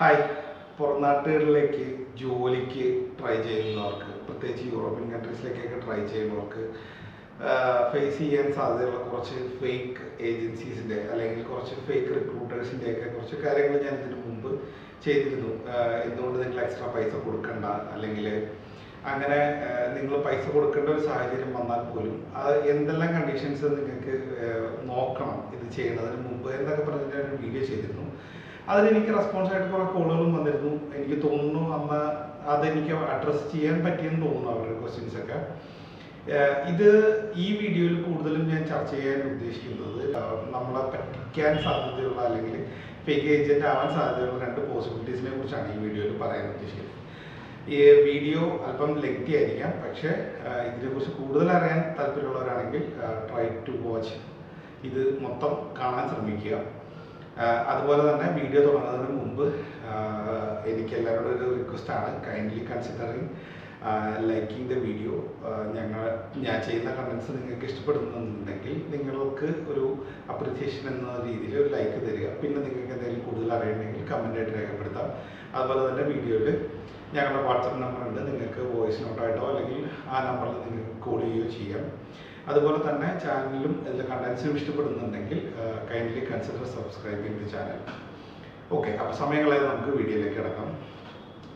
Hi, പുറംനാട്ടുകളിലേക്ക് ജോലിക്ക് try ചെയ്യുന്നവർക്ക്, പ്രത്യേകിച്ച് യൂറോപ്യൻ കൺട്രീസിലേക്കൊക്കെ ട്രൈ ചെയ്യുന്നവർക്ക് ഫേസ് ചെയ്യാൻ സാധ്യതയുള്ള കുറച്ച് ഫേക്ക് ഏജൻസീസിൻ്റെ അല്ലെങ്കിൽ കുറച്ച് ഫേക്ക് റിക്രൂട്ടേഴ്സിൻ്റെയൊക്കെ കുറച്ച് കാര്യങ്ങൾ ഞാൻ ഇതിനു മുമ്പ് ചെയ്തിരുന്നു. എന്തുകൊണ്ട് നിങ്ങൾ എക്സ്ട്രാ പൈസ കൊടുക്കണ്ട, അല്ലെങ്കിൽ അങ്ങനെ നിങ്ങൾ പൈസ കൊടുക്കേണ്ട ഒരു സാഹചര്യം വന്നാൽ പോലും അത് എന്തെല്ലാം കണ്ടീഷൻസ് നിങ്ങൾക്ക് നോക്കണം ഇത് ചെയ്യുന്നതിന് മുമ്പ് എന്നൊക്കെ പറഞ്ഞിട്ട് ഒരു വീഡിയോ ചെയ്തിരുന്നു. അതിനെനിക്ക് റെസ്പോൺസായിട്ട് കുറേ കോളുകളും വന്നിരുന്നു. എനിക്ക് തോന്നുന്നു അന്ന് അതെനിക്ക് അഡ്രസ്സ് ചെയ്യാൻ പറ്റിയെന്ന് തോന്നുന്നു അവരുടെ ക്വസ്റ്റ്യൻസൊക്കെ. ഇത് ഈ വീഡിയോയിൽ കൂടുതലും ഞാൻ ചർച്ച ചെയ്യാൻ ഉദ്ദേശിക്കുന്നത് നമ്മളെ പറ്റിക്കാൻ സാധ്യതയുള്ള അല്ലെങ്കിൽ ഫേക്ക് ഏജന്റ് ആവാൻ സാധ്യതയുള്ള രണ്ട് പോസിബിലിറ്റീസിനെ കുറിച്ചാണ് ഈ വീഡിയോയിൽ പറയാൻ ഉദ്ദേശിക്കുന്നത്. ഈ വീഡിയോ അല്പം ലെങ്തി ആയിരിക്കാം, പക്ഷേ ഇതിനെക്കുറിച്ച് കൂടുതൽ അറിയാൻ താല്പര്യമുള്ളവരാണെങ്കിൽ ട്രൈ ടു വാച്ച്, ഇത് മൊത്തം കാണാൻ ശ്രമിക്കുക. അതുപോലെ തന്നെ വീഡിയോ തുടങ്ങുന്നതിന് മുമ്പ് എനിക്ക് എല്ലാവരോടും ഒരു റിക്വസ്റ്റാണ്, kindly considering liking the video. ഞാൻ ചെയ്യുന്ന കണ്ടൻസ് നിങ്ങൾക്ക് ഇഷ്ടപ്പെടുന്നുണ്ടെങ്കിൽ നിങ്ങൾക്ക് ഒരു അപ്രിസിയേഷൻ എന്ന രീതിയിൽ ഒരു ലൈക്ക് തരിക. പിന്നെ നിങ്ങൾക്ക് എന്തെങ്കിലും കൂടുതൽ അറിയണമെങ്കിൽ കമൻ്റായിട്ട് രേഖപ്പെടുത്താം. അതുപോലെ തന്നെ വീഡിയോയിൽ ഞങ്ങളുടെ വാട്സപ്പ് നമ്പർ ഉണ്ട്, നിങ്ങൾക്ക് വോയിസ് നോട്ടായിട്ടോ അല്ലെങ്കിൽ ആ നമ്പറിൽ നിങ്ങൾക്ക് കോൾ ചെയ്യുകയോ ചെയ്യാം. അതുപോലെ തന്നെ ചാനലിലും എല്ലാ കണ്ടൻസും ഇഷ്ടപ്പെടുന്നുണ്ടെങ്കിൽ kindly consider subscribing the channel. Okay, അപ്പോൾ സമയങ്ങളെ നമുക്ക് വീഡിയോയിലേക്ക് കിടക്കാം.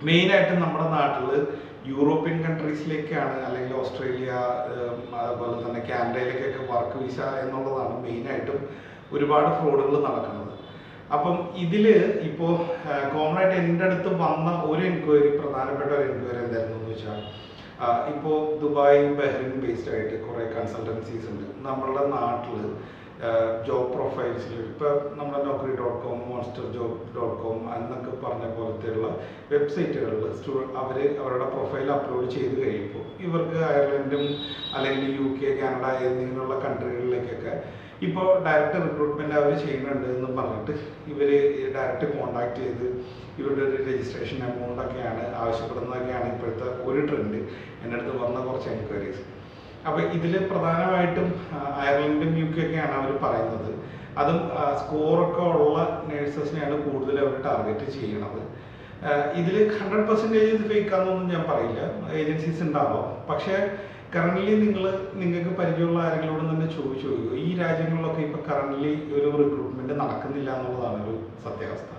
മെയിനായിട്ടും നമ്മുടെ നാട്ടിൽ യൂറോപ്യൻ കൺട്രീസിലേക്കാണ് അല്ലെങ്കിൽ ഓസ്ട്രേലിയ, അതുപോലെ തന്നെ കാനഡയിലേക്കൊക്കെ വർക്ക് വിസ എന്നുള്ളതാണ് മെയിനായിട്ടും ഒരുപാട് ഫ്രോഡുകൾ നടക്കുന്നത്. അപ്പം ഇതിൽ ഇപ്പോൾ കോമൺ ആയിട്ട് എൻ്റെ അടുത്ത് വന്ന ഒരു എൻക്വയറി, പ്രധാനപ്പെട്ട ഒരു എൻക്വയറി എന്തായിരുന്നു എന്ന് വെച്ചാൽ, ഇപ്പോൾ ദുബായ്, ബഹ്റിൻ ബേസ്ഡ് ആയിട്ട് കുറേ കൺസൾട്ടൻസീസ് ഉണ്ട് നമ്മളുടെ നാട്ടിൽ. ജോബ് പ്രൊഫൈൽസിൽ ഇപ്പോൾ നമ്മുടെ Naukri.com, monsterjob.com എന്നൊക്കെ പറഞ്ഞ പോലത്തെയുള്ള വെബ്സൈറ്റുകളിൽ അവരുടെ പ്രൊഫൈൽ അപ്ലോഡ് ചെയ്ത് കഴിയുമ്പോൾ ഇവർക്ക് അയർലൻഡും അല്ലെങ്കിൽ UK, കാനഡ എന്നിങ്ങനെയുള്ള കൺട്രികളിലേക്കൊക്കെ ഇപ്പോൾ ഡയറക്റ്റ് റിക്രൂട്ട്മെൻറ്റ് അവർ ചെയ്യുന്നുണ്ട് എന്ന് പറഞ്ഞിട്ട് ഇവർ ഡയറക്റ്റ് കോൺടാക്ട് ചെയ്ത് ഇവരുടെ ഒരു രജിസ്ട്രേഷൻ എമൗണ്ടൊക്കെയാണ് ആവശ്യപ്പെടുന്നതൊക്കെയാണ് ഇപ്പോഴത്തെ ഒരു ട്രെൻഡ്. എൻ്റെ അടുത്ത് വന്ന കുറച്ച് എൻക്വയറീസ്. അപ്പോൾ ഇതിൽ പ്രധാനമായിട്ടും അയർലൻഡും UK ഒക്കെയാണ് അവർ പറയുന്നത്. അതും സ്കോറൊക്കെ ഉള്ള നേഴ്സസിനെയാണ് കൂടുതൽ അവർ ടാർഗറ്റ് ചെയ്യണത്. ഇതിൽ 100% ഇത് ഫേക്കാണെന്നൊന്നും ഞാൻ പറയില്ല, ഏജൻസീസ് ഉണ്ടാവാം. പക്ഷേ കറൻ്റ്ലി നിങ്ങൾക്ക് പരിചയമുള്ള ആരെങ്കിലോടും തന്നെ ചോദിച്ചു നോക്കുക, ഈ രാജ്യങ്ങളിലൊക്കെ ഇപ്പോൾ കറൻ്റ്ലി ഒരു റിക്രൂട്ട്മെൻറ്റ് നടക്കുന്നില്ല എന്നുള്ളതാണ് ഒരു സത്യാവസ്ഥ.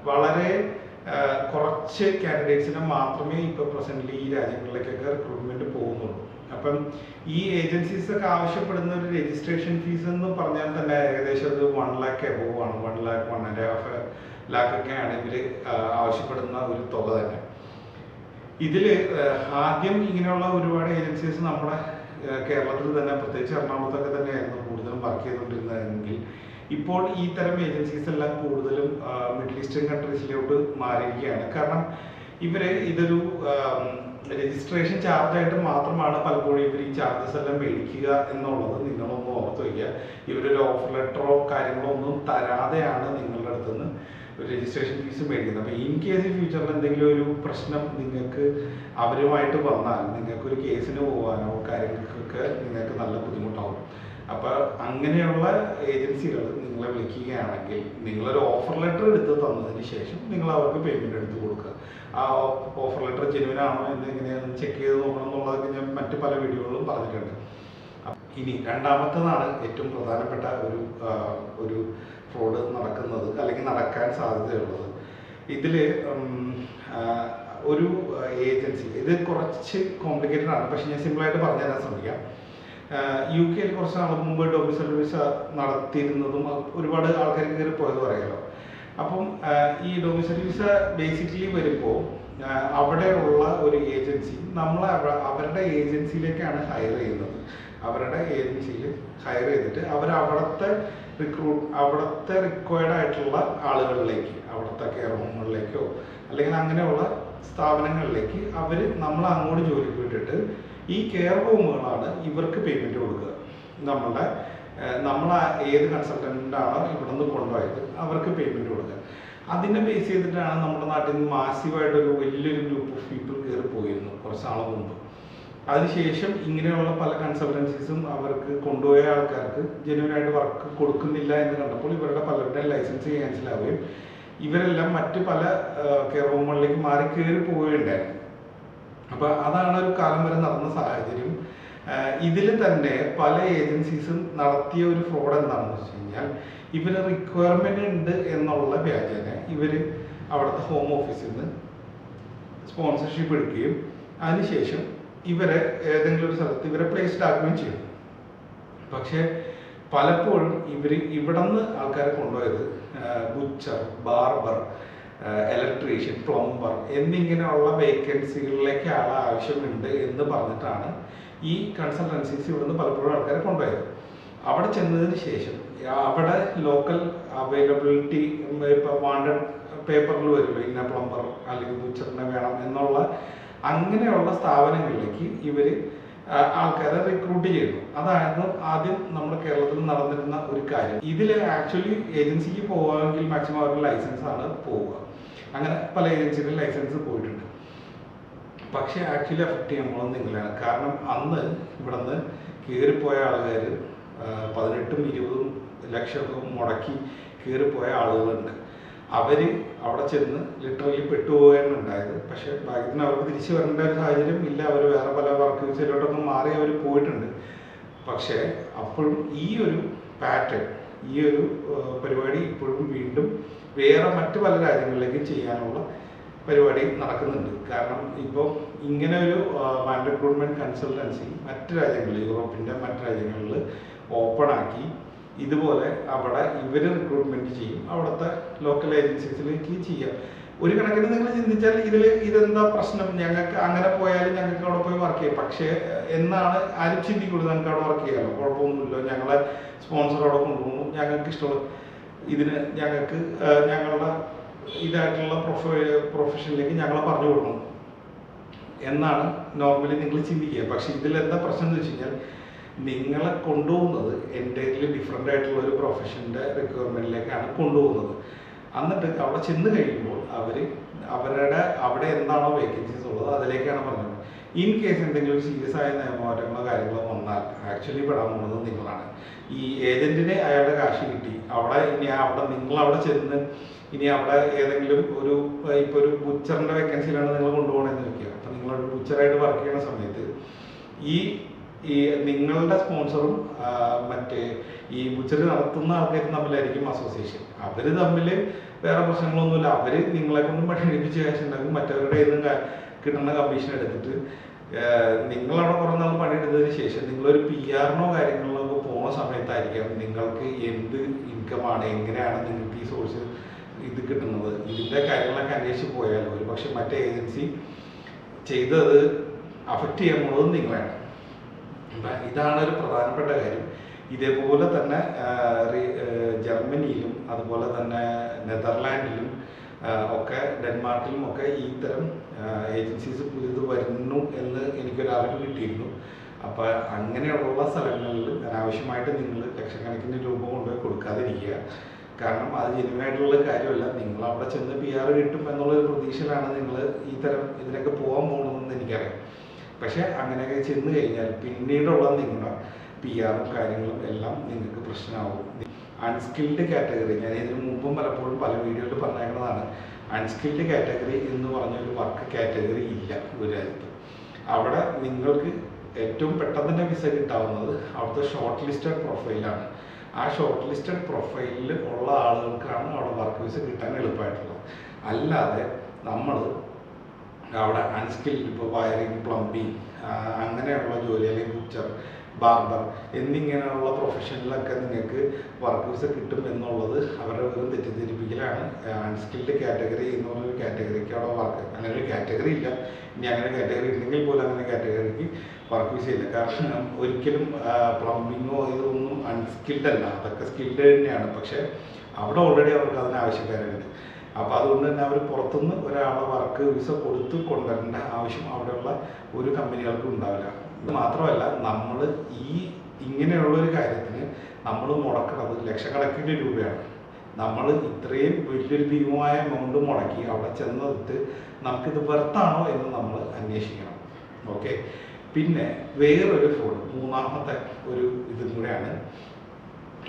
വളരെ കുറച്ച് കാൻഡിഡേറ്റ്സിനെ മാത്രമേ ഇപ്പോൾ പ്രസൻ്റ്ലി ഈ രാജ്യങ്ങളിലേക്കൊക്കെ റിക്രൂട്ട്മെൻറ്റ് പോകുന്നുള്ളൂ. അപ്പം ഈ ഏജൻസീസൊക്കെ ആവശ്യപ്പെടുന്ന ഒരു രജിസ്ട്രേഷൻ ഫീസ് എന്ന് പറഞ്ഞാൽ തന്നെ ഏകദേശം ഒരു 1 lakh എബോവ് ആണ്. 1 lakh, 1.5 lakh ഒക്കെയാണ് ഇവർ ആവശ്യപ്പെടുന്ന ഒരു തുക തന്നെ. ഇതിൽ ആദ്യം ഇങ്ങനെയുള്ള ഒരുപാട് ഏജൻസീസ് നമ്മുടെ കേരളത്തിൽ തന്നെ, പ്രത്യേകിച്ച് എറണാകുളത്തൊക്കെ തന്നെയായിരുന്നു കൂടുതലും വർക്ക് ചെയ്തുകൊണ്ടിരുന്നതെങ്കിൽ ഇപ്പോൾ ഈ തരം ഏജൻസീസ് എല്ലാം കൂടുതലും മിഡിൽ ഈസ്റ്റേൺ കൺട്രീസിലോട്ട് മാറിയിരിക്കുകയാണ്. കാരണം ഇതൊരു രജിസ്ട്രേഷൻ ചാർജായിട്ട് മാത്രമാണ് പലപ്പോഴും ഇവർ ഈ ചാർജസ് എല്ലാം മേടിക്കുക എന്നുള്ളത് നിങ്ങളൊന്ന് ഓർത്ത് വയ്ക്കുക. ഇവരൊരു ഓഫർ ലെറ്ററോ കാര്യങ്ങളോ ഒന്നും തരാതെയാണ് നിങ്ങളുടെ അടുത്തുനിന്ന് ഒരു രജിസ്ട്രേഷൻ ഫീസ് മേടിക്കുന്നത്. അപ്പോൾ ഇൻ കേസ് ഫ്യൂച്ചറിൽ എന്തെങ്കിലും ഒരു പ്രശ്നം നിങ്ങൾക്ക് അവരുമായിട്ട് വന്നാൽ നിങ്ങൾക്കൊരു കേസിന് പോകാനോ കാര്യങ്ങൾക്കൊക്കെ നിങ്ങൾക്ക് നല്ല ബുദ്ധിമുട്ടാവും. അപ്പോൾ അങ്ങനെയുള്ള ഏജൻസികൾ നിങ്ങളെ വിളിക്കുകയാണെങ്കിൽ നിങ്ങളൊരു ഓഫർ ലെറ്റർ എടുത്ത് തന്നതിന് ശേഷം നിങ്ങൾ അവർക്ക് പേയ്മെൻറ്റ് എടുത്ത് കൊടുക്കുക. ആ ഓഫർ ലെറ്റർ ജെനുവിനാണോ എന്ന് എങ്ങനെയാണെന്ന് ചെക്ക് ചെയ്ത് നോക്കണം എന്നുള്ളതൊക്കെ ഞാൻ മറ്റ് പല വീഡിയോകളിലും പറഞ്ഞിട്ടുണ്ട്. ഇനി രണ്ടാമത്തേതാണ് ഏറ്റവും പ്രധാനപ്പെട്ട ഒരു ഫ്രോഡ് നടക്കുന്നത് അല്ലെങ്കിൽ നടക്കാൻ സാധ്യതയുള്ളത്. ഇതിൽ ഒരു ഏജൻസി, ഇത് കുറച്ച് കോംപ്ലിക്കേറ്റഡ് ആണ്, പക്ഷെ ഞാൻ സിമ്പിളായിട്ട് പറഞ്ഞു തരാൻ ശ്രമിക്കാം. UK കുറച്ച് നാൾ മുമ്പ് ഡൊമിസൈൽ വിസ നടത്തിയിരുന്നതും ഒരുപാട് ആൾക്കാർ കയറി പോയത് പറയാമല്ലോ. അപ്പം ഈ ഡൊമിസൈൽ വിസ ബേസിക്കലി വരുമ്പോൾ അവിടെയുള്ള ഒരു ഏജൻസി നമ്മളെ അവരുടെ ഏജൻസിയിലേക്കാണ് ഹയർ ചെയ്യുന്നത്. അവരുടെ ഏജൻസിയിൽ ഹയർ ചെയ്തിട്ട് അവിടുത്തെ റിക്വയർഡ് ആയിട്ടുള്ള ആളുകളിലേക്ക്, അവിടുത്തെ കെയർ ഹോമുകളിലേക്കോ അല്ലെങ്കിൽ അങ്ങനെയുള്ള സ്ഥാപനങ്ങളിലേക്ക് നമ്മൾ അങ്ങോട്ട് ജോലിക്ക് വിട്ടിട്ട് ഈ കെയർ ഹോമുകളാണ് ഇവർക്ക് പേയ്മെൻറ്റ് കൊടുക്കുക. നമ്മൾ ഏത് കൺസൾട്ടൻ്റാണോ ഇവിടെ നിന്ന് കൊണ്ടുപോയത് അവർക്ക് പേയ്മെൻറ്റ് കൊടുക്കുക. അതിനെ ബേസ് ചെയ്തിട്ടാണ് നമ്മുടെ നാട്ടിൽ നിന്ന് മാസീവായിട്ടൊരു വലിയൊരു ഗ്രൂപ്പ് ഓഫ് പീപ്പിൾ കയറി പോയിരുന്നു കുറച്ച് നാൾ മുമ്പ്. അതിനുശേഷം ഇങ്ങനെയുള്ള പല കൺസൾട്ടൻസീസും അവർക്ക് കൊണ്ടുപോയ ആൾക്കാർക്ക് ജെന്യുവനായിട്ട് വർക്ക് കൊടുക്കുന്നില്ല എന്ന് കണ്ടപ്പോൾ ഇവരുടെ പലരുടെയും ലൈസൻസ് ക്യാൻസൽ ആവുകയും ഇവരെല്ലാം മറ്റ് പല കെയർ ഹോമുകളിലേക്ക് മാറി കയറി പോവുകയുണ്ടായിരുന്നു. അപ്പോൾ അതാണ് ഒരു കാലം വരെ നടന്ന സാഹചര്യം. ഇതിൽ തന്നെ പല ഏജൻസീസും നടത്തിയ ഒരു ഫ്രോഡ് എന്താണെന്ന് വെച്ച് കഴിഞ്ഞാൽ, ഇവർ റിക്വയർമെന്റ് ഉണ്ട് എന്നുള്ള വ്യാജേന ഇവർ അവിടുത്തെ ഹോം ഓഫീസിൽ നിന്ന് സ്പോൺസർഷിപ്പ് എടുക്കുകയും അതിനുശേഷം ഇവരെ ഏതെങ്കിലും ഒരു സ്ഥലത്ത് ഇവരെ പ്ലേസ്ഡ് ആക്കുകയും ചെയ്യും. പക്ഷേ പലപ്പോഴും ഇവിടെ നിന്ന് ആൾക്കാരെ കൊണ്ടുപോയത് ബുച്ചർ, ബാർബർ, ഇലക്ട്രീഷ്യൻ, പ്ലംബർ എന്നിങ്ങനെയുള്ള വേക്കൻസികളിലേക്ക് ആളെ ആവശ്യമുണ്ട് എന്ന് പറഞ്ഞിട്ടാണ് ഈ കൺസൾട്ടൻസീസ് ഇവിടുന്ന് പലപ്പോഴും ആൾക്കാരെ കൊണ്ടുപോയത്. അവിടെ ചെന്നതിന് ശേഷം അവിടെ ലോക്കൽ അവൈലബിലിറ്റി ഇപ്പോൾ വാണ്ടഡ് പേപ്പറിൽ വരുമല്ലോ, ഇന്ന പ്ലംബർ അല്ലെങ്കിൽ ബുച്ചറിനെ വേണം എന്നുള്ള അങ്ങനെയുള്ള സ്ഥാപനങ്ങളിലേക്ക് ഇവർ ആൾക്കാരെ റിക്രൂട്ട് ചെയ്യുന്നു. അതായിരുന്നു ആദ്യം നമ്മുടെ കേരളത്തിൽ നടന്നിരുന്ന ഒരു കാര്യം. ഇതിൽ ആക്ച്വലി ഏജൻസിക്ക് പോവുകയാണെങ്കിൽ മാക്സിമം അവരുടെ ലൈസൻസ് ആണ് പോവുക. അങ്ങനെ പല ഏജൻസികളുടെ ലൈസൻസ് പോയിട്ടുണ്ട്. പക്ഷേ ആക്ച്വലി അഫക്റ്റ് ചെയ്യാൻ പോകുന്നത് നിങ്ങളാണ്. കാരണം അന്ന് ഇവിടെ നിന്ന് കയറിപ്പോയ ആൾക്കാർ 18-20 ലക്ഷമൊക്കെ മുടക്കി കയറിപ്പോയ ആളുകളുണ്ട്. അവർ അവിടെ ചെന്ന് ലിറ്ററലി പെട്ടുപോവുകയാണ് ഉണ്ടായത്. പക്ഷേ ഭാഗ്യത്തിന് അവർക്ക് തിരിച്ചു വരേണ്ട ഒരു സാഹചര്യം ഇല്ല. അവർ വേറെ പല വർക്ക് വിസയിലോട്ടൊന്നും മാറി അവർ പോയിട്ടുണ്ട്. പക്ഷേ അപ്പോഴും ഈ ഒരു പാറ്റേൺ, ഈ ഒരു പരിപാടി ഇപ്പോഴും വീണ്ടും വേറെ മറ്റു പല രാജ്യങ്ങളിലേക്കും ചെയ്യാനുള്ള പരിപാടി നടക്കുന്നുണ്ട്. കാരണം ഇപ്പോൾ ഇങ്ങനെ ഒരു റിക്രൂട്ട്മെന്റ് കൺസൾട്ടൻസി മറ്റു രാജ്യങ്ങളിൽ, യൂറോപ്പിൻ്റെ മറ്റു രാജ്യങ്ങളിൽ ഓപ്പൺ ആക്കി ഇതുപോലെ അവിടെ ഇവർ റിക്രൂട്ട്മെന്റ് ചെയ്യും, അവിടുത്തെ ലോക്കൽ ഏജൻസീസിലേക്ക് ചെയ്യാം. ഒരു കണക്കിന് നിങ്ങൾ ചിന്തിച്ചാൽ ഇതെന്താ പ്രശ്നം, ഞങ്ങൾക്ക് അങ്ങനെ പോയാലും ഞങ്ങൾക്ക് അവിടെ പോയി വർക്ക് ചെയ്യാം. പക്ഷേ എന്നാണ് ആരും ചിന്തിക്കുള്ളൂ, ഞങ്ങൾക്ക് അവിടെ വർക്ക് ചെയ്യാമല്ലോ, കുഴപ്പമൊന്നുമില്ല, ഞങ്ങളെ സ്പോൺസർ അവിടെ കൊണ്ടുപോകുന്നു, ഞങ്ങൾക്ക് ഇഷ്ടമുള്ള ഇതിന് ഞങ്ങൾക്ക് ഞങ്ങളുടെ ഇതായിട്ടുള്ള പ്രൊഫഷനിലേക്ക് ഞങ്ങളെ പറഞ്ഞു കൊടുക്കണം എന്നാണ് നോർമലി നിങ്ങൾ ചിന്തിക്കുക. പക്ഷെ ഇതിലെന്താ പ്രശ്നം എന്ന് വെച്ച് കഴിഞ്ഞാൽ, നിങ്ങളെ കൊണ്ടുപോകുന്നത് എൻ്റയർലി ഡിഫറെൻ്റ് ആയിട്ടുള്ള ഒരു പ്രൊഫഷൻ്റെ റിക്വയർമെൻറ്റിലേക്കാണ് കൊണ്ടുപോകുന്നത്. എന്നിട്ട് അവിടെ ചെന്ന് കഴിയുമ്പോൾ അവിടെ എന്താണോ വേക്കൻസീസ് ഉള്ളത് അതിലേക്കാണ് പറഞ്ഞത്. ഇൻ കേസ് എന്തെങ്കിലും ഒരു സീരിയസ് ആയ നിയമമാറ്റങ്ങളോ കാര്യങ്ങളോ വന്നാൽ ആക്ച്വലി പെടാൻ പോകുന്നത് നിങ്ങളാണ്. ഈ ഏജന്റിന് അയാളുടെ കാശ് കിട്ടി, നിങ്ങളവിടെ ചെന്ന് ഇനി അവിടെ ഏതെങ്കിലും ഇപ്പോൾ ഒരു ബുച്ചറിൻ്റെ വേക്കൻസിയിലാണ് നിങ്ങൾ കൊണ്ടുപോകണമെന്ന് വെക്കുക. അപ്പം നിങ്ങളൊരു ബുച്ചറായിട്ട് വർക്ക് ചെയ്യുന്ന സമയത്ത് ഈ നിങ്ങളുടെ സ്പോൺസറും മറ്റേ ഈ ബുച്ചറി നടത്തുന്ന ആൾക്കാരും തമ്മിലായിരിക്കും അസോസിയേഷൻ. അവർ തമ്മിൽ വേറെ പ്രശ്നങ്ങളൊന്നുമില്ല. അവർ നിങ്ങളെ കൊണ്ട് പണിയെടുപ്പിച്ച് കാശുണ്ടാക്കും. മറ്റവരുടെ കിട്ടുന്ന കമ്മീഷൻ എടുത്തിട്ട് നിങ്ങളവിടെ കുറേ നാൾ പണിയെടുത്തതിന് ശേഷം നിങ്ങളൊരു PR-നോ കാര്യങ്ങളിലൊക്കെ പോകുന്ന സമയത്തായിരിക്കാം നിങ്ങൾക്ക് എന്ത് ഇൻകമാണ്, എങ്ങനെയാണ് നിങ്ങൾക്ക് ഈ സോഴ്സ് ഇത് കിട്ടുന്നത്, ഇതിൻ്റെ കാര്യങ്ങളൊക്കെ അന്വേഷിച്ച് പോയാൽ ഒരു പക്ഷെ മറ്റേ ഏജൻസി ചെയ്തത് അഫക്റ്റ് ചെയ്യാൻ പോകുന്നത് നിങ്ങളാണ്. ഇതാണ് ഒരു പ്രധാനപ്പെട്ട കാര്യം. ഇതേപോലെ തന്നെ ജർമ്മനിയിലും അതുപോലെ തന്നെ നെതർലാൻഡിലും ഒക്കെ ഡെൻമാർക്കിലും ഒക്കെ ഇത്തരം ഏജൻസീസ് പുതിയത് വരുന്നു എന്ന് എനിക്കൊരു അറിവ് കിട്ടിയിരുന്നു. അപ്പോൾ അങ്ങനെയുള്ള സ്ഥലങ്ങളിൽ അനാവശ്യമായിട്ട് നിങ്ങൾ ലക്ഷക്കണക്കിന് രൂപ കൊണ്ടുപോയി കൊടുക്കാതിരിക്കുക. കാരണം അത് ജെന്യുവനായിട്ടുള്ള കാര്യമല്ല. നിങ്ങൾ അവിടെ ചെന്ന് PR കിട്ടും എന്നുള്ളൊരു പ്രതീക്ഷയിലാണ് നിങ്ങൾ ഇതിനൊക്കെ പോകാൻ പോകുന്നതെന്ന് എനിക്കറിയാം. പക്ഷേ അങ്ങനെയൊക്കെ ചെന്ന് കഴിഞ്ഞാൽ പിന്നീടുള്ള നിങ്ങളുടെ PR-ഉം കാര്യങ്ങളും എല്ലാം നിങ്ങൾക്ക് പ്രശ്നമാകും. അൺസ്കിൽഡ് കാറ്റഗറി, ഞാൻ ഇതിനു മുമ്പും പലപ്പോഴും പല വീഡിയോയിൽ പറഞ്ഞേക്കുന്നതാണ്, അൺസ്കിൽഡ് കാറ്റഗറി എന്ന് പറഞ്ഞൊരു വർക്ക് കാറ്റഗറി ഇല്ല ഒരു രാജ്യത്ത്. അവിടെ നിങ്ങൾക്ക് ഏറ്റവും പെട്ടെന്ന് തന്നെ വിസ കിട്ടാവുന്നത് അവിടുത്തെ ഷോർട്ട് ലിസ്റ്റഡ് പ്രൊഫൈലാണ്. ആ ഷോർട്ട് ലിസ്റ്റഡ് പ്രൊഫൈലിൽ ഉള്ള ആളുകൾക്കാണ് അവിടെ വർക്ക് വിസ കിട്ടാൻ എളുപ്പമായിട്ടുള്ളത്. അല്ലാതെ നമ്മൾ അവിടെ അൺസ്കിൽഡ്, ഇപ്പോൾ വയറിങ്, പ്ലംബിങ് അങ്ങനെയുള്ള ജോലി, അല്ലെങ്കിൽ ബുച്ചർ, ബാർബർ എന്നിങ്ങനെയുള്ള പ്രൊഫഷനിലൊക്കെ നിങ്ങൾക്ക് വർക്ക് വിസ കിട്ടും എന്നുള്ളത് അവരുടെ വെറും തെറ്റിദ്ധരിപ്പിക്കലാണ്. അൺസ്കിൽഡ് കാറ്റഗറി എന്ന് പറഞ്ഞൊരു കാറ്റഗറിക്ക് അവിടെ അങ്ങനെ ഒരു കാറ്റഗറി ഇല്ല. ഇനി അങ്ങനെ കാറ്റഗറി ഉണ്ടെങ്കിൽ പോലും അങ്ങനെ കാറ്റഗറിക്ക് വർക്ക് വിസ ഇല്ല. കാരണം ഒരിക്കലും പ്ലംബിങ്ങോ ഇതൊന്നും അൺസ്കിൽഡ് അല്ല, അതൊക്കെ സ്കിൽഡ് തന്നെയാണ്. പക്ഷേ അവിടെ ഓൾറെഡി അവർക്ക് അതിന് ആവശ്യക്കാരുണ്ട്. അപ്പോൾ അതുകൊണ്ട് തന്നെ അവർ പുറത്തുനിന്ന് ഒരാളെ വർക്ക് വിസ കൊടുത്ത് കൊണ്ടുവരേണ്ട ആവശ്യം അവിടെയുള്ള ഒരു കമ്പനികൾക്കും ഉണ്ടാവില്ല. ഇത് മാത്രമല്ല, നമ്മൾ ഇങ്ങനെയുള്ളൊരു കാര്യത്തിന് നമ്മൾ മുടക്കുന്നത് ലക്ഷക്കണക്കിന് രൂപയാണ്. നമ്മൾ ഇത്രയും വലിയൊരു ഭീമമായ എമൗണ്ട് മുടക്കി അവിടെ ചെന്നിട്ട് നമുക്കിത് വെർത്താണോ എന്ന് നമ്മൾ അന്വേഷിക്കണം. ഓക്കെ. പിന്നെ വേറൊരു ഫ്രോഡ്, മൂന്നാമത്തെ ഒരു ഇതും കൂടെയാണ്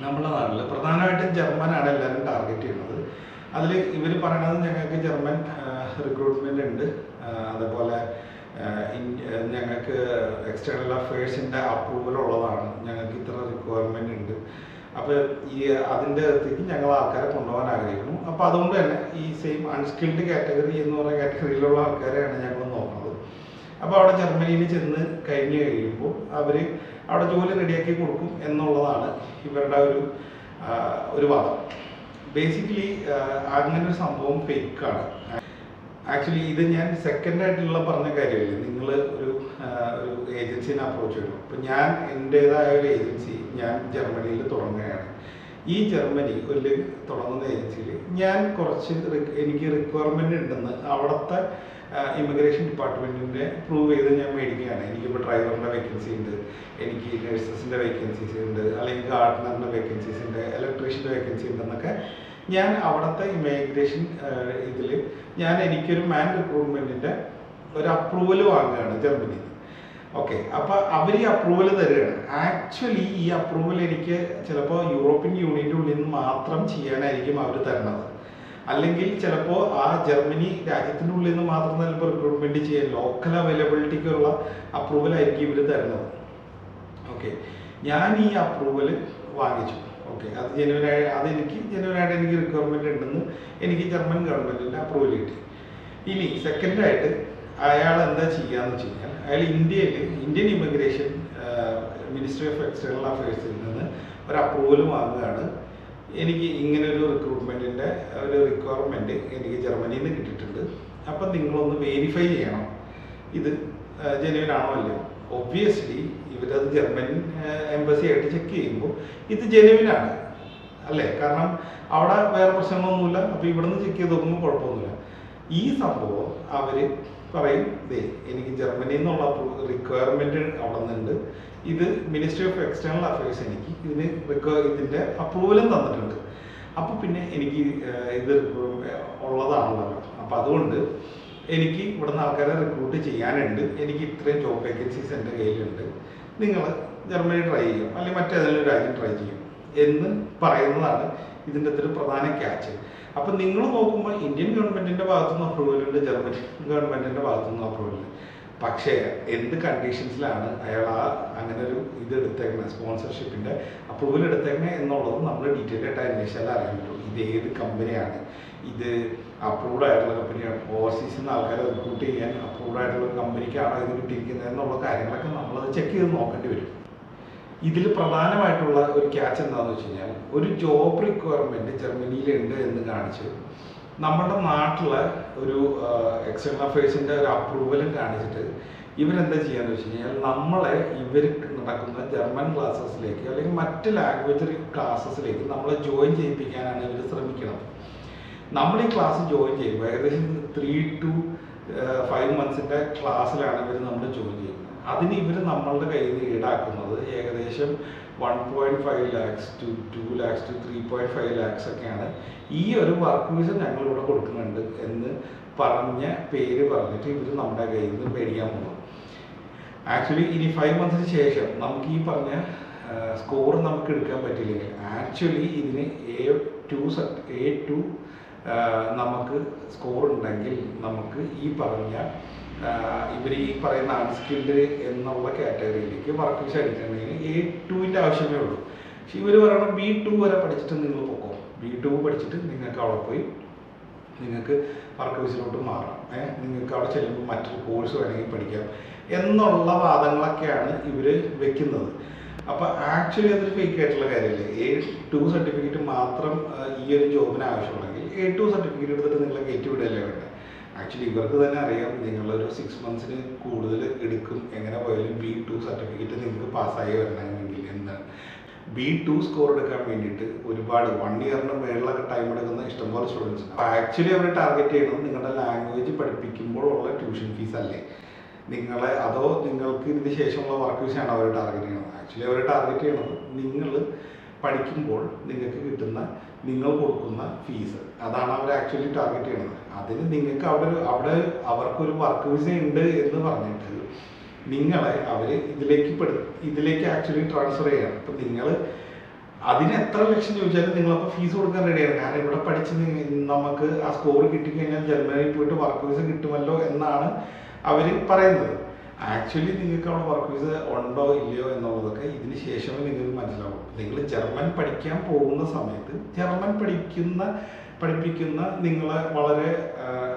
നമ്മുടെ നാട്ടിൽ. പ്രധാനമായിട്ടും ജർമ്മനാണ് എല്ലാവരും ടാർഗറ്റ് ചെയ്യുന്നത്. അതിൽ ഇവർ പറയണത് ഞങ്ങൾക്ക് ജർമ്മൻ റിക്രൂട്ട്മെൻ്റ് ഉണ്ട്, അതേപോലെ ഞങ്ങൾക്ക് എക്സ്റ്റേണൽ അഫയേഴ്സിൻ്റെ അപ്രൂവൽ ഉള്ളതാണ്, ഞങ്ങൾക്ക് ഇത്ര റിക്വയർമെൻ്റ് ഉണ്ട്. അപ്പോൾ അതിൻ്റെ അകത്തേക്ക് ഞങ്ങൾ ആൾക്കാരെ കൊണ്ടുപോകാൻ ആഗ്രഹിക്കുന്നു. അപ്പോൾ അതുകൊണ്ട് തന്നെ ഈ സെയിം അൺസ്കിൽഡ് കാറ്റഗറി എന്ന് പറയുന്ന കാറ്റഗറിയിലുള്ള ആൾക്കാരെയാണ് ഞങ്ങൾ നോക്കുന്നത്. അപ്പോൾ അവിടെ ജർമ്മനിയിൽ ചെന്ന് കഴിഞ്ഞ് കഴിയുമ്പോൾ അവർ അവിടെ ജോലി റെഡിയാക്കി കൊടുക്കും എന്നുള്ളതാണ് ഇവരുടെ ഒരു വാദം. ബേസിക്കലി അങ്ങനെ ഒരു സംഭവം ഫേക്കാണ്. ആക്ച്വലി ഇത് ഞാൻ സെക്കൻഡായിട്ടുള്ള പറഞ്ഞ കാര്യമില്ല. നിങ്ങൾ ഒരു ഏജൻസിനെ അപ്രോച്ച് ചെയ്യണം. ഇപ്പം ഞാൻ എൻ്റേതായ ഒരു ഏജൻസി ഞാൻ ജർമ്മനിയിൽ തുടങ്ങുകയാണ്. ഈ ജർമ്മനി തുടങ്ങുന്ന ഏജൻസിയിൽ ഞാൻ എനിക്ക് റിക്വയർമെൻ്റ് ഉണ്ടെന്ന് അവിടുത്തെ ഇമിഗ്രേഷൻ ഡിപ്പാർട്ട്മെൻറ്റിൻ്റെ പ്രൂവ് ചെയ്ത് ഞാൻ മേടിക്കുകയാണ്. എനിക്കിപ്പോൾ ഡ്രൈവറിൻ്റെ വേക്കൻസി ഉണ്ട്, എനിക്ക് നഴ്സസിൻ്റെ വേക്കൻസീസ് ഉണ്ട്, അല്ലെങ്കിൽ ഗാർഡനറിൻ്റെ വേക്കൻസീസ് ഉണ്ട്, ഇലക്ട്രീഷ്യൻ്റെ വേക്കൻസി ഉണ്ടെന്നൊക്കെ ഞാൻ അവിടുത്തെ ഇമിഗ്രേഷൻ എനിക്കൊരു മാൻ റിക്രൂട്ട്മെൻറ്റിൻ്റെ ഒരു അപ്രൂവൽ വാങ്ങുകയാണ് ജർമ്മനിയിൽ. ഓക്കെ, അപ്പോൾ അവർ ഈ അപ്രൂവൽ തരികയാണ്. ആക്ച്വലി ഈ അപ്രൂവൽ എനിക്ക് ചിലപ്പോൾ യൂറോപ്യൻ യൂണിയൻ്റെ ഉള്ളിൽ നിന്ന് മാത്രം ചെയ്യാനായിരിക്കും അവർ തരുന്നത്, അല്ലെങ്കിൽ ചിലപ്പോൾ ആ ജർമ്മനി രാജ്യത്തിൻ്റെ ഉള്ളിൽ നിന്ന് മാത്രം ചിലപ്പോൾ റിക്രൂട്ട്മെൻറ്റ് ചെയ്യാൻ ലോക്കൽ അവൈലബിലിറ്റിക്കുള്ള അപ്രൂവൽ ആയിരിക്കും ഇവർ തരുന്നത്. ഓക്കെ, ഞാൻ ഈ അപ്രൂവൽ വാങ്ങിച്ചു. ഓക്കെ, അതെനിക്ക് ജെന്യുവനായിട്ട് എനിക്ക് റിക്വയർമെൻറ്റ് ഉണ്ടെന്ന് എനിക്ക് ജർമ്മൻ ഗവൺമെൻറ്റിൻ്റെ അപ്രൂവൽ കിട്ടി. ഇനി സെക്കൻഡായിട്ട് അയാൾ എന്താ ചെയ്യാന്ന് വെച്ച് കഴിഞ്ഞാൽ അയാൾ Indian immigration ministry of external അഫയേഴ്സിൽ നിന്ന് ഒരു അപ്രൂവൽ വാങ്ങുകയാണ്. എനിക്ക് ഇങ്ങനെ ഒരു റിക്രൂട്ട്മെൻറ്റിൻ്റെ ഒരു റിക്വയർമെൻറ്റ് എനിക്ക് ജർമ്മനിയിൽ നിന്ന് കിട്ടിയിട്ടുണ്ട്, അപ്പം നിങ്ങളൊന്ന് വെരിഫൈ ചെയ്യണം ഇത് ജെന്യുവൻ ആണോ അല്ലയോ. ഒബ്വിയസ്ലി ഇവരത് ജർമ്മൻ എംബസി ആയിട്ട് ചെക്ക് ചെയ്യുമ്പോൾ ഇത് ജെന്യുവനാണ് അല്ലേ, കാരണം അവിടെ വേറെ പ്രശ്നങ്ങളൊന്നുമില്ല. അപ്പോൾ ഇവിടുന്ന് ചെക്ക് ചെയ്ത് നോക്കുമ്പോൾ കുഴപ്പമൊന്നുമില്ല. ഈ സംഭവം അവർ പറയും, എനിക്ക് ജർമ്മനിയിൽ നിന്നുള്ള റിക്വയർമെൻറ്റ് അവിടെ നിന്നുണ്ട്, ഇത് മിനിസ്ട്രി ഓഫ് എക്സ്റ്റേണൽ അഫയേഴ്സ് എനിക്ക് ഇതിൻ്റെ അപ്രൂവലും തന്നിട്ടുണ്ട്, അപ്പോൾ പിന്നെ എനിക്ക് ഇത് ഉള്ളതാണല്ലോ. അപ്പോൾ അതുകൊണ്ട് എനിക്ക് ഇവിടുന്ന് ആൾക്കാരെ റിക്രൂട്ട് ചെയ്യാനുണ്ട്, എനിക്ക് ഇത്രയും ജോബ് വേക്കൻസീസ് എൻ്റെ കയ്യിലുണ്ട്, നിങ്ങൾ ജർമ്മനി ട്രൈ ചെയ്യും അല്ലെങ്കിൽ മറ്റേതെങ്കിലും രാജ്യം ട്രൈ ചെയ്യും എന്ന് പറയുന്നതാണ് ഇതിൻ്റെ ഒരു പ്രധാന ക്യാച്ച്. അപ്പം നിങ്ങൾ നോക്കുമ്പോൾ ഇന്ത്യൻ ഗവൺമെൻറ്റിൻ്റെ ഭാഗത്തുനിന്ന് അപ്രൂവലുണ്ട്, ജർമ്മൻ ഗവൺമെൻറ്റിൻ്റെ ഭാഗത്തുനിന്ന് അപ്രൂവലുണ്ട്. പക്ഷേ എന്ത് കണ്ടീഷൻസിലാണ് അയാൾ അങ്ങനെ ഒരു ഇത് എടുത്തേക്കണേ, സ്പോൺസർഷിപ്പിൻ്റെ അപ്രൂവൽ എടുത്തേക്കണേ എന്നുള്ളത് നമ്മൾ ഡീറ്റെയിൽ ആയിട്ട് അന്വേഷിച്ചാൽ അറിയാൻ പറ്റും. ഇത് ഏത് കമ്പനിയാണ്, ഇത് അപ്രൂവ്ഡ് ആയിട്ടുള്ള കമ്പനിയാണ്, ഓവർസീസിൽ നിന്ന് ആൾക്കാരെ റിക്രൂട്ട് ചെയ്യാൻ അപ്രൂവ്ഡ് ആയിട്ടുള്ള ഒരു കമ്പനിക്കാണോ ഇത് കിട്ടിയിരിക്കുന്നത് എന്നുള്ള കാര്യങ്ങളൊക്കെ നമ്മളത് ചെക്ക് ചെയ്ത് നോക്കേണ്ടി വരും. ഇതിൽ പ്രധാനമായിട്ടുള്ള ഒരു ക്യാച്ച് എന്താണെന്ന് വെച്ച് കഴിഞ്ഞാൽ, ഒരു ജോബ് റിക്വയർമെൻറ്റ് ജർമ്മനിയിലുണ്ട് എന്ന് കാണിച്ച് നമ്മുടെ നാട്ടിലെ ഒരു എക്സ്റ്റേണൽ അഫയേഴ്സിൻ്റെ ഒരു അപ്രൂവലും കാണിച്ചിട്ട് ഇവരെന്താ ചെയ്യാന്ന് വെച്ച് കഴിഞ്ഞാൽ നമ്മളെ ഇവർ നടക്കുന്ന ജർമ്മൻ ക്ലാസ്സസിലേക്ക് അല്ലെങ്കിൽ മറ്റ് ലാംഗ്വേജ് ക്ലാസ്സസിലേക്ക് നമ്മളെ ജോയിൻ ചെയ്യിപ്പിക്കാനാണ് ഇവർ ശ്രമിക്കുന്നത്. നമ്മൾ ഈ ക്ലാസ് ജോയിൻ ചെയ്യുമ്പോൾ ഏകദേശം 3 to 5 months ക്ലാസ്സിലാണ് ഇവർ നമ്മൾ ജോയിൻ ചെയ്യുന്നത്. അതിന് ഇവർ നമ്മളുടെ കയ്യിൽ നിന്ന് ഈടാക്കുന്നത് ഏകദേശം 1.5 lakhs to 2 lakhs to 3.5 lakhs ഒക്കെയാണ്. ഈ ഒരു വർക്ക് വിസ ഞങ്ങളിവിടെ കൊടുക്കുന്നുണ്ട് എന്ന് പേര് പറഞ്ഞിട്ട് ഇവർ നമ്മുടെ കയ്യിൽ നിന്ന് മേടിക്കാൻ പോകും. ആക്ച്വലി ഇനി 5 months ശേഷം നമുക്ക് ഈ പറഞ്ഞ സ്കോർ നമുക്ക് എടുക്കാൻ പറ്റില്ലെങ്കിൽ ആക്ച്വലി ഇതിന് A2 നമുക്ക് സ്കോർ ഉണ്ടെങ്കിൽ നമുക്ക് ഈ ഇവർ ഈ പറയുന്ന അൺസ്കിൽഡ് എന്നുള്ള കാറ്റഗറിയിലേക്ക് വർക്ക് വിസ എടുക്കണമെങ്കിൽ A2ൻ്റെ ആവശ്യമേ ഉള്ളൂ. പക്ഷെ ഇവർ പറയണം B2 വരെ പഠിച്ചിട്ട് നിങ്ങൾ പോക്കോ, B2 പഠിച്ചിട്ട് നിങ്ങൾക്ക് അവിടെ പോയി നിങ്ങൾക്ക് വർക്ക് വിസയിലോട്ട് മാറാം, നിങ്ങൾക്ക് അവിടെ ചെല്ലുമ്പോൾ മറ്റൊരു കോഴ്സ് വേണമെങ്കിൽ പഠിക്കാം എന്നുള്ള വാദങ്ങളൊക്കെയാണ് ഇവർ വെക്കുന്നത്. അപ്പോൾ ആക്ച്വലി അതൊരു ഫേക്ക് ആയിട്ടുള്ള കാര്യമല്ലേ. A2 സർട്ടിഫിക്കറ്റ് മാത്രം ഈ ഒരു ജോബിന് ആവശ്യമുണ്ടെങ്കിൽ A2 സർട്ടിഫിക്കറ്റ് എടുത്തിട്ട് നിങ്ങളെ കയറ്റി വിടുകയല്ലേ വേണ്ടത്. ആക്ച്വലി ഇവർക്ക് തന്നെ അറിയാം നിങ്ങളൊരു 6 months കൂടുതൽ എടുക്കും എങ്ങനെ പോയാലും B2 സർട്ടിഫിക്കറ്റ് നിങ്ങൾക്ക് പാസ്സായി വരണമെങ്കിൽ എന്ന്. B2 സ്കോർ എടുക്കാൻ വേണ്ടിയിട്ട് ഒരുപാട് 1 year മേളിലൊക്കെ ടൈം എടുക്കുന്ന ഇഷ്ടംപോലെ സ്റ്റുഡൻസ്. അപ്പോൾ ആക്ച്വലി അവർ ടാർഗറ്റ് ചെയ്യുന്നത് നിങ്ങളുടെ ലാംഗ്വേജ് പഠിപ്പിക്കുമ്പോഴുള്ള ട്യൂഷൻ ഫീസ് അല്ലേ അതോ നിങ്ങൾക്ക് ഇതിന് ശേഷമുള്ള വർക്ക് വിസയാണ് അവർ ടാർഗറ്റ് ചെയ്യുന്നത്. ആക്ച്വലി അവർ ടാർഗറ്റ് ചെയ്യുന്നത് നിങ്ങൾ പഠിക്കുമ്പോൾ നിങ്ങൾക്ക് കിട്ടുന്ന നിങ്ങൾ കൊടുക്കുന്ന ഫീസ്, അതാണ് അവർ ആക്ച്വലി ടാർഗറ്റ് ചെയ്യുന്നത്. അതിന് നിങ്ങൾക്ക് അവിടെ അവർക്കൊരു വർക്ക് വിസ ഉണ്ട് എന്ന് പറഞ്ഞിട്ട് നിങ്ങളെ അവർ ഇതിലേക്ക് ആക്ച്വലി ട്രാൻസ്ഫർ ചെയ്യണം. ഇപ്പം നിങ്ങൾ അതിന് എത്ര ലക്ഷം ചോദിച്ചാലും നിങ്ങളപ്പോൾ ഫീസ് കൊടുക്കാൻ റെഡിയാണ്. കാരണം ഇവിടെ പഠിച്ച് നമുക്ക് ആ സ്കോർ കിട്ടിക്കഴിഞ്ഞാൽ ജർമ്മനിയിൽ പോയിട്ട് വർക്ക് വിസ കിട്ടുമല്ലോ എന്നാണ് അവർ പറയുന്നത്. ആക്ച്വലി നിങ്ങൾക്ക് അവിടെ വർക്ക് വിസ ഉണ്ടോ ഇല്ലയോ എന്നുള്ളതൊക്കെ ഇതിന് ശേഷമേ നിങ്ങൾക്ക് മനസ്സിലാവും. നിങ്ങൾ ജർമ്മൻ പഠിക്കാൻ പോകുന്ന സമയത്ത് ജർമ്മൻ പഠിപ്പിക്കുന്ന നിങ്ങളെ വളരെ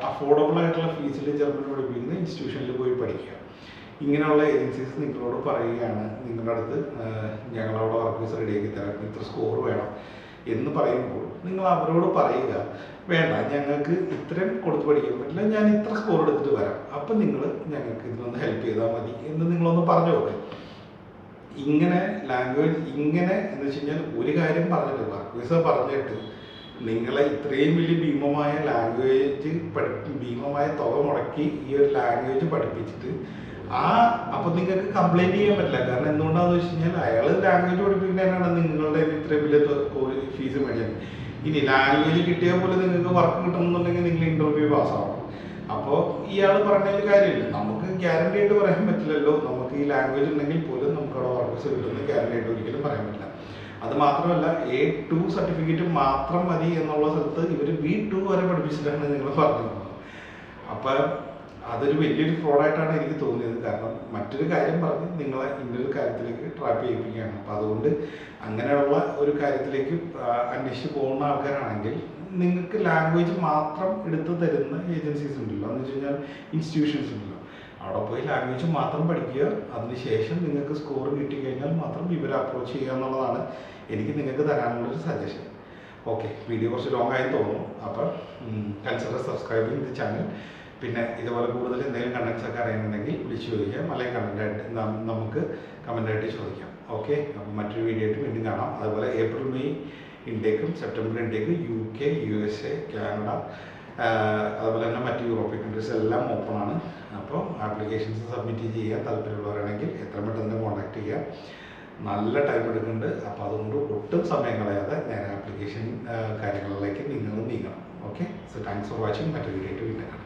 അഫോർഡബിൾ ആയിട്ടുള്ള ഫീസിൽ ജർമ്മൻ പഠിപ്പിക്കുന്ന ഇൻസ്റ്റിറ്റ്യൂഷനിൽ പോയി പഠിക്കുക. ഇങ്ങനെയുള്ള ഏജൻസീസ് നിങ്ങളോട് പറയുകയാണ്, നിങ്ങളുടെ അടുത്ത് ഞങ്ങളവിടെ വർക്ക് വിസ റെഡിയാക്കി തരാം, ഇത്ര സ്കോർ വേണം എന്ന് പറയുമ്പോൾ നിങ്ങൾ അവരോട് പറയുക, വേണ്ട ഞങ്ങൾക്ക് ഇത്രയും കൊടുത്ത് പഠിക്കാൻ പറ്റില്ല, ഞാൻ ഇത്ര സ്കോർ എടുത്തിട്ട് വരാം, അപ്പം നിങ്ങൾ ഞങ്ങൾക്ക് ഇതിനൊന്ന് ഹെൽപ്പ് ചെയ്താൽ മതി എന്ന് നിങ്ങളൊന്ന് പറഞ്ഞു നോക്കുക. ഇങ്ങനെ ലാംഗ്വേജ് ഇങ്ങനെ എന്ന് വെച്ച് കഴിഞ്ഞാൽ ഒരു കാര്യം പറഞ്ഞിട്ട് വർക്ക് വിസ പറഞ്ഞിട്ട് നിങ്ങളെ ഇത്രയും വലിയ ഭീമമായ ഭീമമായ തുക മുടക്കി ഈ ഒരു ലാംഗ്വേജ് പഠിപ്പിച്ചിട്ട് അപ്പം നിങ്ങൾക്ക് കംപ്ലൈൻറ്റ് ചെയ്യാൻ പറ്റില്ല. കാരണം എന്തുകൊണ്ടാണെന്ന് വെച്ച് കഴിഞ്ഞാൽ അയാൾ ലാംഗ്വേജ് പഠിപ്പിക്കുന്നതിനാണ് നിങ്ങളുടെ ഇത്രയും വലിയ ഫീസ് മേടിച്ചത്. ഇനി ലാംഗ്വേജ് കിട്ടിയാൽ പോലെ നിങ്ങൾക്ക് വർക്ക് കിട്ടണമെന്നുണ്ടെങ്കിൽ നിങ്ങൾ ഇൻ്റർവ്യൂ പാസ്സാവണം. അപ്പോൾ ഇയാൾ പറഞ്ഞതിൽ കാര്യമില്ല. നമുക്ക് ഗ്യാരണ്ടി ആയിട്ട് പറയാൻ പറ്റില്ലല്ലോ. നമുക്ക് ഈ ലാംഗ്വേജ് ഉണ്ടെങ്കിൽ പോലും നമുക്ക് അവിടെ വർക്ക് വിസ കിട്ടുന്ന ഗ്യാരണ്ടി ആയിട്ട് ഒരിക്കലും പറയാൻ പറ്റില്ല. അത് മാത്രമല്ല A2 സർട്ടിഫിക്കറ്റ് മാത്രം മതി എന്നുള്ള സ്ഥലത്ത് ഇവർ B2 വരെ പഠിപ്പിച്ചിട്ടാണ് നിങ്ങൾ പറഞ്ഞിരുന്നത്. അപ്പം അതൊരു വലിയൊരു ഫ്രോഡായിട്ടാണ് എനിക്ക് തോന്നിയത്. കാരണം മറ്റൊരു കാര്യം പറഞ്ഞ് നിങ്ങളെ ഇന്നൊരു കാര്യത്തിലേക്ക് ട്രാപ്പ് ചെയ്യിപ്പിക്കുകയാണ്. അപ്പം അതുകൊണ്ട് അങ്ങനെയുള്ള ഒരു കാര്യത്തിലേക്ക് അന്വേഷിച്ച് പോകുന്ന ആൾക്കാരാണെങ്കിൽ നിങ്ങൾക്ക് ലാംഗ്വേജ് മാത്രം എടുത്ത് തരുന്ന ഏജൻസീസ് ഉണ്ടല്ലോ, എന്ന് വെച്ച് കഴിഞ്ഞാൽ ഇൻസ്റ്റിറ്റ്യൂഷൻസ് ഉണ്ടല്ലോ, അവിടെ പോയി ലാംഗ്വേജ് മാത്രം പഠിക്കുക. അതിനുശേഷം നിങ്ങൾക്ക് സ്കോർ കിട്ടിക്കഴിഞ്ഞാൽ മാത്രം ഇവരെ അപ്രോച്ച് ചെയ്യുക എന്നുള്ളതാണ് എനിക്ക് നിങ്ങൾക്ക് തരാനുള്ളൊരു സജഷൻ. ഓക്കെ, വീഡിയോ കുറച്ച് ലോങ് ആയി തോന്നുന്നു. അപ്പം കൺസിഡർ സബ്സ്ക്രൈബിങ് ദി ചാനൽ. പിന്നെ ഇതുപോലെ കൂടുതൽ എന്തെങ്കിലും കണ്ടൻസ് ഒക്കെ അറിയുന്നുണ്ടെങ്കിൽ വിളിച്ച് ചോദിക്കാം, അല്ലെങ്കിൽ നമുക്ക് കമൻ്റായിട്ട് ചോദിക്കാം. ഓക്കെ, അപ്പം മറ്റൊരു വീഡിയോ ആയിട്ട് വീണ്ടും കാണാം. അതുപോലെ ഏപ്രിൽ മെയ് ഇൻടേക്കും സെപ്റ്റംബർ ഇൻടേക്കും UK, USA, കാനഡ, അതുപോലെ തന്നെ മറ്റ് യൂറോപ്യൻ കൺട്രീസ് എല്ലാം ഓപ്പണാണ്. അപ്പോൾ ആപ്ലിക്കേഷൻസ് സബ്മിറ്റ് ചെയ്യാൻ താല്പര്യമുള്ളവരാണെങ്കിൽ എത്രയും പെട്ടെന്ന് കോൺടാക്ട് ചെയ്യുക. നല്ല ടൈം എടുക്കുന്നുണ്ട്. അപ്പോൾ അതുകൊണ്ട് ഒട്ടും സമയം കളയാതെ നേരെ ആപ്ലിക്കേഷൻ കാര്യങ്ങളിലേക്ക് നിങ്ങൾ നീങ്ങണം. Okay, so thanks for watching. മറ്റൊരു വീഡിയോ ആയിട്ട് വീണ്ടും